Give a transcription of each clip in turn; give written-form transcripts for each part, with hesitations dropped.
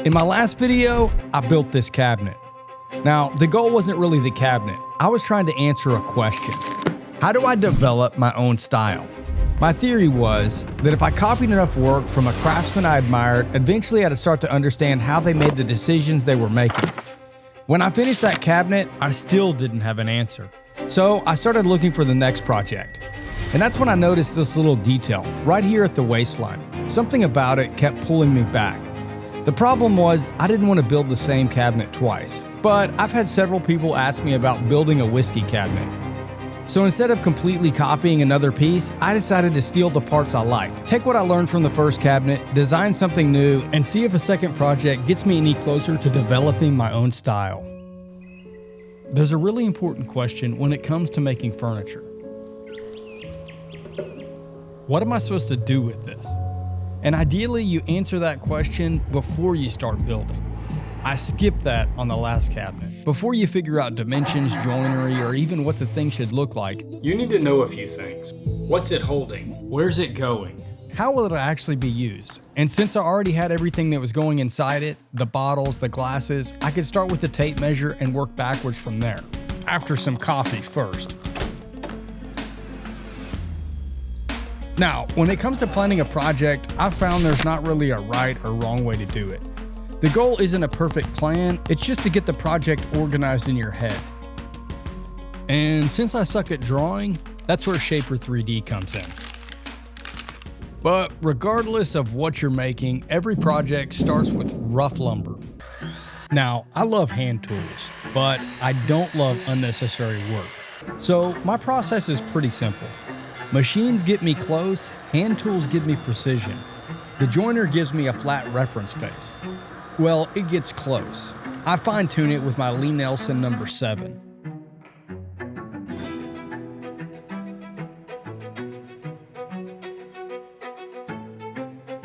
In my last video, I built this cabinet. Now, the goal wasn't really the cabinet. I was trying to answer a question. How do I develop my own style? My theory was that if I copied enough work from a craftsman I admired, eventually I'd start to understand how they made the decisions they were making. When I finished that cabinet, I still didn't have an answer. So I started looking for the next project. And that's when I noticed this little detail right here at the waistline. Something about it kept pulling me back. The problem was I didn't want to build the same cabinet twice, but I've had several people ask me about building a whiskey cabinet. So instead of completely copying another piece, I decided to steal the parts I liked, take what I learned from the first cabinet, design something new, and see if a second project gets me any closer to developing my own style. There's a really important question when it comes to making furniture. What am I supposed to do with this? And ideally, you answer that question before you start building. I skipped that on the last cabinet. Before you figure out dimensions, joinery, or even what the thing should look like, you need to know a few things. What's it holding? Where's it going? How will it actually be used? And since I already had everything that was going inside it, the bottles, the glasses, I could start with the tape measure and work backwards from there. After some coffee first. Now, when it comes to planning a project, I've found there's not really a right or wrong way to do it. The goal isn't a perfect plan, it's just to get the project organized in your head. And since I suck at drawing, that's where Shaper 3D comes in. But regardless of what you're making, every project starts with rough lumber. Now, I love hand tools, but I don't love unnecessary work. So my process is pretty simple. Machines get me close, hand tools give me precision. The joiner gives me a flat reference face. Well, it gets close. I fine-tune it with my Lee Nelson number 7.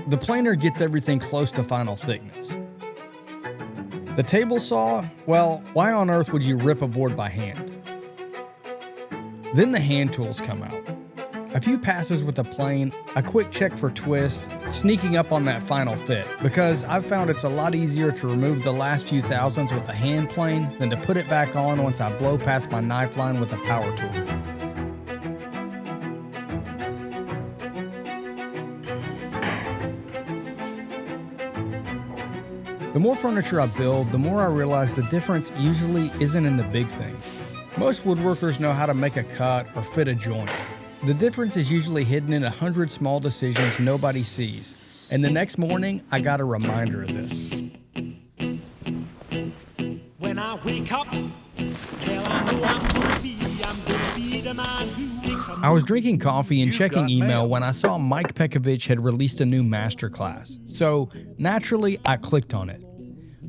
The planer gets everything close to final thickness. The table saw, well, why on earth would you rip a board by hand? Then the hand tools come out. A few passes with a plane, a quick check for twist, sneaking up on that final fit, because I've found it's a lot easier to remove the last few thousandths with a hand plane than to put it back on once I blow past my knife line with a power tool. The more furniture I build, the more I realize the difference usually isn't in the big things. Most woodworkers know how to make a cut or fit a joint. The difference is usually hidden in 100 small decisions nobody sees, and the next morning, I got a reminder of this. When I wake up, well, I know I'm gonna be the man who wakes up. I was drinking coffee and checking email when I saw Mike Pekovich had released a new masterclass, so naturally, I clicked on it.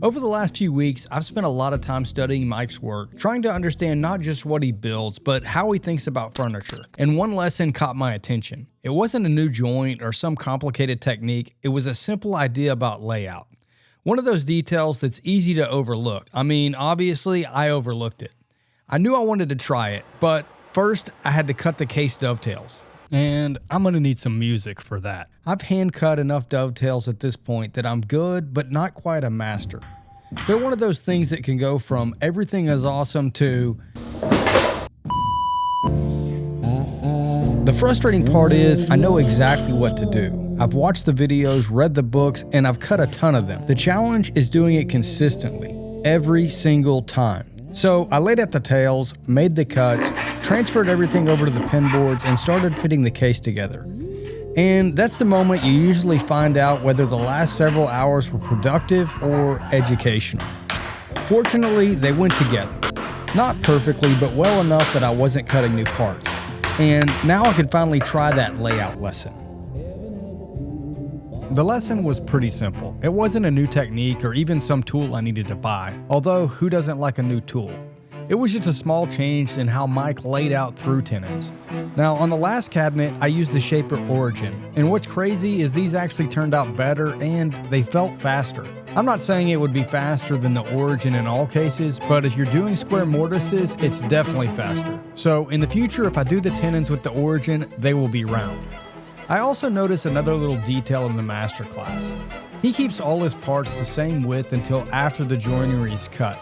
Over the last few weeks, I've spent a lot of time studying Mike's work, trying to understand not just what he builds, but how he thinks about furniture. And one lesson caught my attention. It wasn't a new joint or some complicated technique, it was a simple idea about layout. One of those details that's easy to overlook. I mean, obviously, I overlooked it. I knew I wanted to try it, but first, I had to cut the case dovetails. And I'm gonna need some music for that. I've hand cut enough dovetails at this point that I'm good, but not quite a master. They're one of those things that can go from everything is awesome to... The frustrating part is I know exactly what to do. I've watched the videos, read the books, and I've cut a ton of them. The challenge is doing it consistently, every single time. So I laid out the tails, made the cuts, transferred everything over to the pin boards, and started fitting the case together. And that's the moment you usually find out whether the last several hours were productive or educational. Fortunately, they went together. Not perfectly, but well enough that I wasn't cutting new parts. And now I could finally try that layout lesson. The lesson was pretty simple. It wasn't a new technique or even some tool I needed to buy, although who doesn't like a new tool? It was just a small change in how Mike laid out through tenons. Now, on the last cabinet, I used the Shaper Origin, and what's crazy is these actually turned out better and they felt faster. I'm not saying it would be faster than the Origin in all cases, but if you're doing square mortises, it's definitely faster. So in the future, if I do the tenons with the Origin, they will be round. I also noticed another little detail in the masterclass. He keeps all his parts the same width until after the joinery is cut.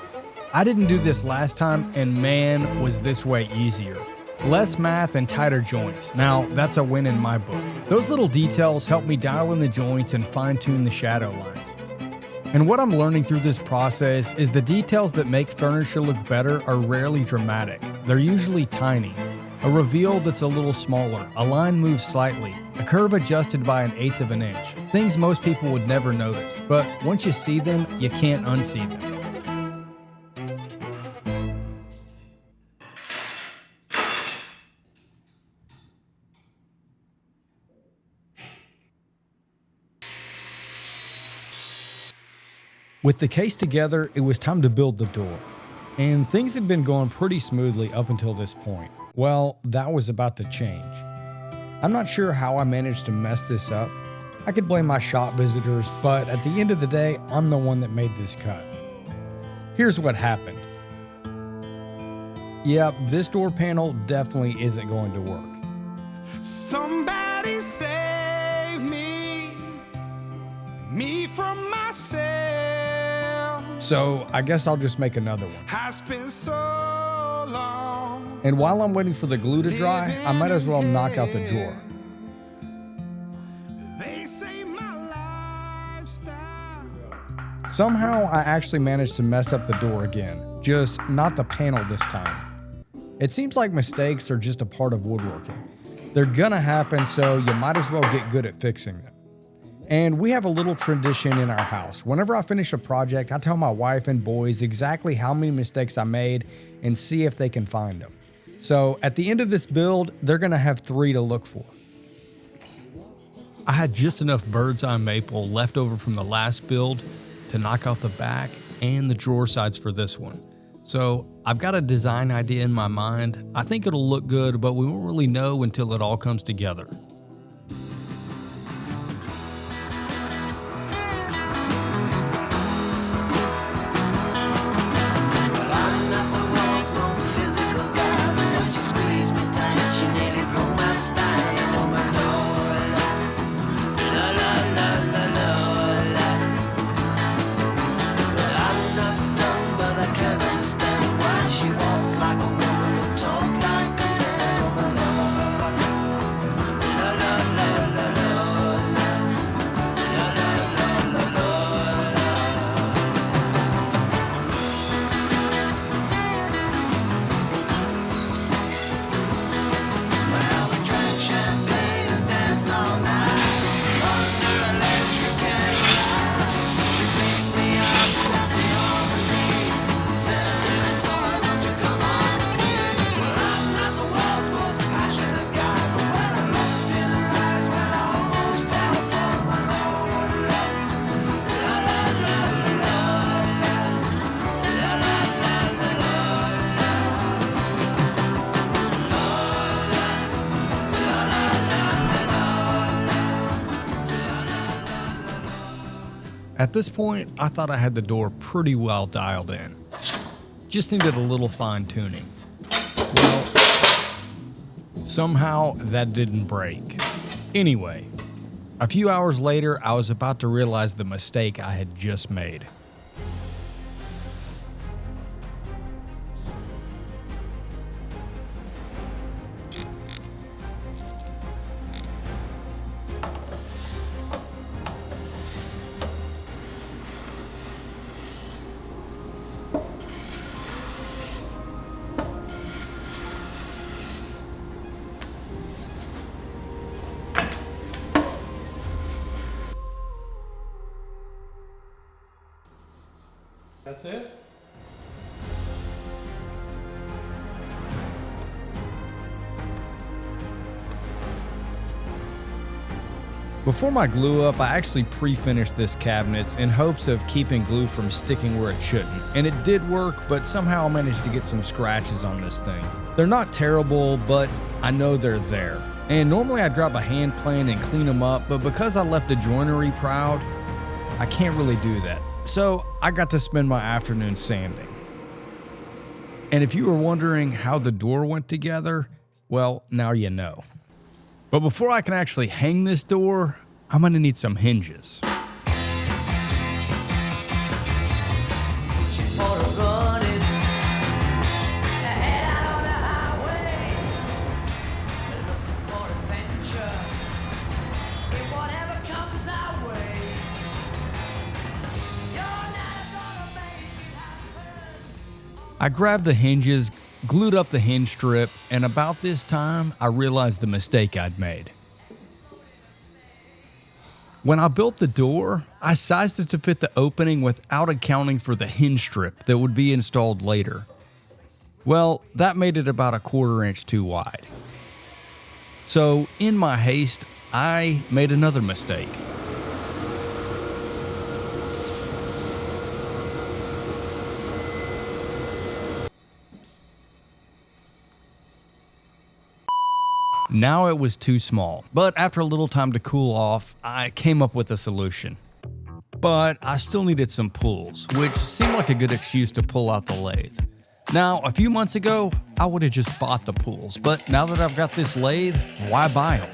I didn't do this last time, and man, was this way easier. Less math and tighter joints. Now, that's a win in my book. Those little details help me dial in the joints and fine-tune the shadow lines. And what I'm learning through this process is the details that make furniture look better are rarely dramatic. They're usually tiny. A reveal that's a little smaller, a line moves slightly, a curve adjusted by 1/8 of an inch. Things most people would never notice, but once you see them, you can't unsee them. With the case together, it was time to build the door. And things had been going pretty smoothly up until this point. Well, that was about to change. I'm not sure how I managed to mess this up. I could blame my shop visitors, but at the end of the day, I'm the one that made this cut. Here's what happened. Yep, this door panel definitely isn't going to work. Somebody save me from myself. So I guess I'll just make another one. Has been so long. And while I'm waiting for the glue to dry, I might as well knock out the drawer. They say my lifestyle. Somehow I actually managed to mess up the door again, just not the panel this time. It seems like mistakes are just a part of woodworking. They're gonna happen, so you might as well get good at fixing them. And we have a little tradition in our house. Whenever I finish a project, I tell my wife and boys exactly how many mistakes I made and see if they can find them. So at the end of this build, they're gonna have 3 to look for. I had just enough bird's eye maple left over from the last build to knock out the back and the drawer sides for this one. So I've got a design idea in my mind. I think it'll look good, but we won't really know until it all comes together. At this point, I thought I had the door pretty well dialed in. Just needed a little fine tuning. Well, somehow that didn't break. Anyway, a few hours later, I was about to realize the mistake I had just made. That's it? Before my glue up, I actually pre-finished this cabinet in hopes of keeping glue from sticking where it shouldn't. And it did work, but somehow I managed to get some scratches on this thing. They're not terrible, but I know they're there. And normally I'd grab a hand plane and clean them up, but because I left the joinery proud, I can't really do that. So I got to spend my afternoon sanding. And if you were wondering how the door went together, well, now you know. But before I can actually hang this door, I'm gonna need some hinges. I grabbed the hinges, glued up the hinge strip, and about this time, I realized the mistake I'd made. When I built the door, I sized it to fit the opening without accounting for the hinge strip that would be installed later. Well, that made it about 1/4 inch too wide. So, in my haste, I made another mistake. Now it was too small, but after a little time to cool off, I came up with a solution. But I still needed some pulls, which seemed like a good excuse to pull out the lathe. Now, a few months ago, I would have just bought the pulls, but now that I've got this lathe, why buy them?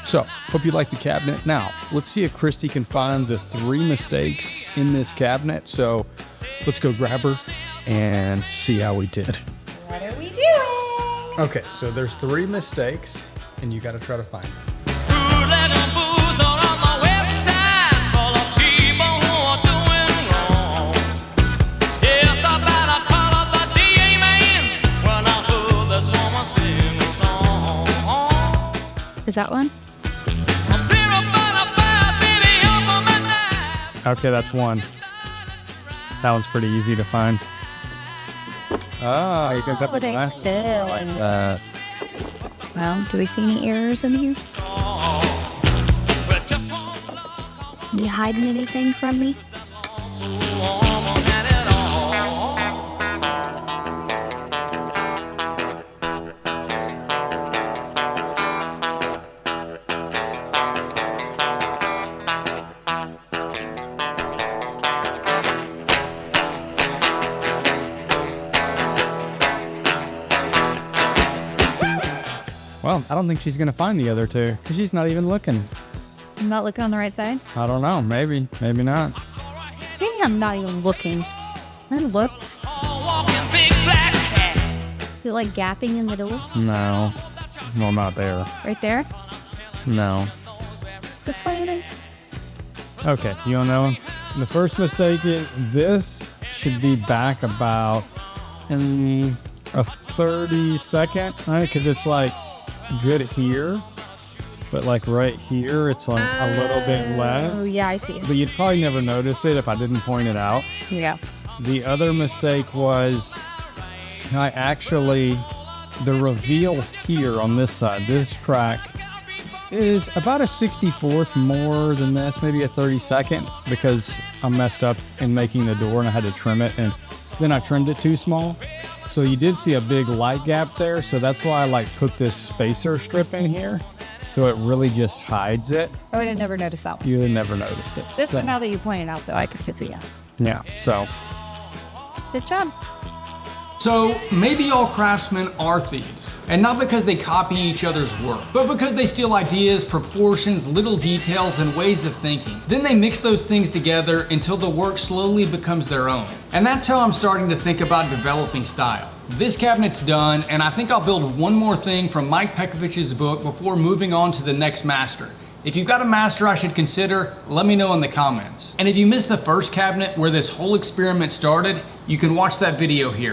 So, hope you like the cabinet. Now, let's see if Christy can find the 3 mistakes in this cabinet. So, let's go grab her and see how we did. What are we doing? Okay, so there's 3 mistakes, and you got to try to find them. Is that one? Okay, that's one. That one's pretty easy to find. Ah, you guys have the last one. Well, do we see any errors in here? You hiding anything from me? Well, I don't think she's going to find the other 2 because she's not even looking. I'm not looking on the right side? I don't know. Maybe not. Maybe I'm not even looking. I looked. Is it like gapping in the door? No, not there. Right there? No. Looks like it. Okay, you don't know? The first mistake is this should be back about in a 30-second, right? Because it's like good here, but like right here, it's like a little bit less. Oh, yeah, I see. But you'd probably never notice it if I didn't point it out. Yeah. The other mistake was the reveal here on this side, this crack, is about a 64th more than this, maybe a 32nd, because I messed up in making the door and I had to trim it, and then I trimmed it too small. So you did see a big light gap there, so that's why I like put this spacer strip in here, so it really just hides it. I would have never noticed that one. You would have never noticed it. This So- one, now that you pointed out, though, I could see it. Yeah, so Good job. So maybe all craftsmen are thieves, and not because they copy each other's work, but because they steal ideas, proportions, little details, and ways of thinking. Then they mix those things together until the work slowly becomes their own. And that's how I'm starting to think about developing style. This cabinet's done, and I think I'll build one more thing from Mike Pekovich's book before moving on to the next master. If you've got a master I should consider, let me know in the comments. And if you missed the first cabinet where this whole experiment started, you can watch that video here.